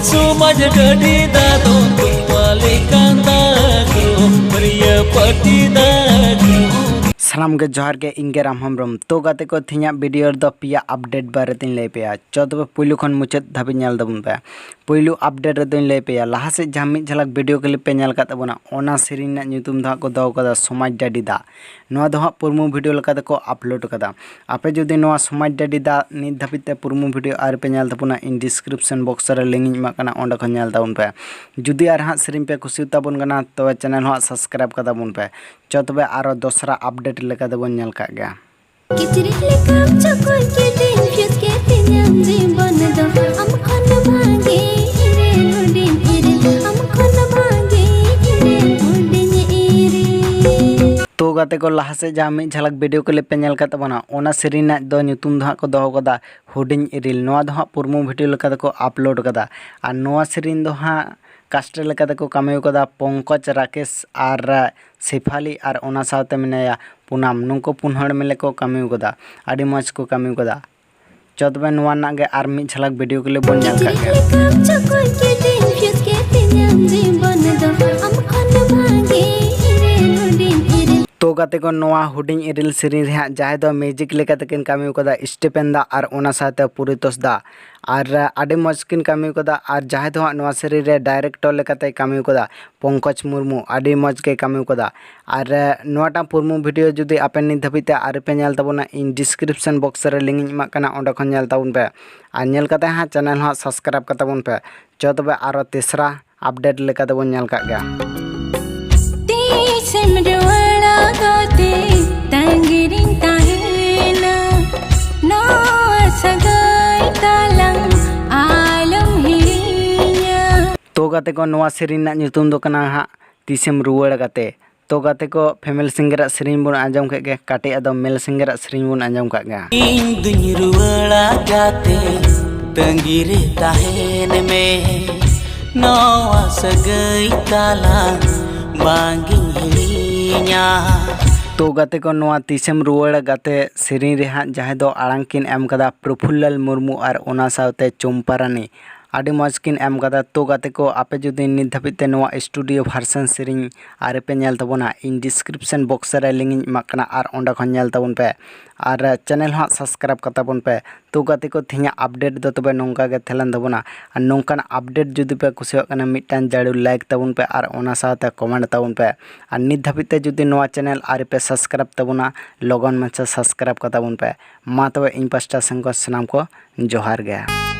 समाज डडी दादो तुम्हारे कांदा को प्रिय पति दादो सानाम के जोहार के इंगे राम हेम्ब्रम तो गाते को थिया वीडियो द पिया अपडेट बारे तीन ले पे चौदह पुलू खन मुचाद धाबी नेल दबुन पे पुलू अपडेट रे तीन ले पे लहा से जहां मिद झलक वीडियो क्लिप पे नेल काता बना ओना सेरिन ना ᱧᱩᱛᱩᱢ ᱫᱚ को दो कदा समाज डाडी दा नोआ दो पुरमु वीडियो लका को अपलोड कदा आपे जदि नोआ समाज डाडी दा नित धाबित ते पुरमु वीडियो आर पे नेल तबुना इन डिस्क्रिप्शन बॉक्स रे लिंक ᱤᱧ ᱮᱢᱟᱜ ᱠᱟᱱᱟ ᱚᱸᱰᱮ ᱠᱷᱚᱱ ᱧᱮᱞ ᱛᱟᱵᱚᱱ ᱯᱮ ᱡᱩᱫᱤ ᱟᱨ ᱦᱟᱸᱜ ᱥᱮᱨᱮᱧ ᱯᱮ ᱠᱩᱥᱤ ᱛᱟᱵᱚᱱ ᱠᱟᱱᱟ ᱛᱚᱵᱮ ᱪᱮᱱᱮᱞ ᱦᱚᱸ ᱥᱟᱵᱥᱠᱨᱟᱭᱤᱵ ᱠᱟᱫᱟ ᱵᱚᱱ ᱯᱮ ᱪᱚ ᱛᱚᱵᱮ ᱟᱨᱚ ᱫᱚᱥᱨᱟ ᱟᱯᱰᱮᱴ ᱞᱮᱠᱟ ᱫᱚᱵᱚᱱ ᱧᱮᱞ ᱠᱟᱜ ᱜᱮᱭᱟ किचरी लेकम चकोर के दिन फ्यूज के तिन्याम जीवन दो हम खन भागे रे लोडिन इरे हम खन भागे रे लोडिन इरे तो गाते को लहा से जहां मिद झलक वीडियो क्लिप पे नेल काता बना ओना सेरिन ना दो ᱧᱩᱛᱩᱢ दो को दो कदा हुडिन इरिल नोआ दो पुरमु वीडियो लेका को अपलोड कदा और नोआ सेरिन दो कास्ट लेका को कामियो कदा पंकज राकेश और शेफाली और ओना साथे मिनाया पूनम नुको पुन हड़ मिले को कामियो कदा आडी मज को कामियो कदा चौदह नोआ ना गे आर मिद झलक वीडियो क्लिप बन नेल का गया चकोर के दिन फ्यूज के तिन्याम जीवन दो हम खन भागे रे लोडिन इरे तो गाते को नोआ हुडिंग इरिल सेरिन रे जाय दो म्यूजिक लेका तकिन कामियो कदा स्टीफेन दा और ओना साथे पुरितोस दा और आडी मज किन कामियो कदा और जाय दो नोआ सेरिन रे डायरेक्टर लेकाते कामियो कदा पंकज मुर्मू आडी मज के कामियो कदा और नोआटा पुरमु वीडियो जुदी आपे नित धाबिते आर पे नेल तबना इन डिस्क्रिप्शन बॉक्स रे लिंक ᱤᱧ ᱮᱢᱟᱜ ᱠᱟᱱᱟ ᱚᱸᱰᱮ ᱠᱷᱚᱱ ᱧᱮᱞ ᱛᱟᱵᱚᱱ ᱯᱮ और नेल कते हाँ चैनल ᱦᱚᱸ सब्सक्राइब कता बन पे चो तबे आरो तीसरा अपडेट लेका तबन नेल का गया तीसम रुवाड़ा गाते तंगिरिन ताहेना नो सगाई तालंग आलम हिरिया तो गाते को नोआ सेरिन ना ᱧᱩᱛᱩᱢ दो कना हाँ तीसम रुवाड़ गाते तो गाते को फैमिली सिंगर सेरिन बन आंजम के गे काटे अदम मेल सिंगर सेरिन बन आंजम का गया इन दुई रुवाड़ा गाते तंगिरे ताहेन में नवा सगाई ताला बांगी हिलिया तो गाते को नोआ तीसम रुवाड़ गाते सेरिन रे हाँ जहां दो आड़ांग किन एम कदा प्रफुल्ल मुर्मू और ओना साथे चुम्पारानी आडी मज किन एम कदा तो गाते को आपे जुदी नित धाबिते नोआ स्टूडियो वर्सन सेरिन आर पे नेल तबना इन डिस्क्रिप्शन बॉक्स रे लिंक ᱤᱧ ᱮᱢᱟᱜ ᱠᱟᱱᱟ और ओंडा खन नेल तबन पे और चैनल हाँ सब्सक्राइब कता बन पे तो गाते को थिया अपडेट दो तबे नोंका गे थेलन तबना और नोंकान अपडेट जुदी पे कुसियो कना मिटान जाडू लाइक तबन पे और ओना साथे कमेंट तबन पे और नित धाबिते जुदी नोआ चैनल आर पे सब्सक्राइब तबना लगन मचा सब्सक्राइब कता बन पे मा तबे इन पास्टा संग सनाम को जोहार गया।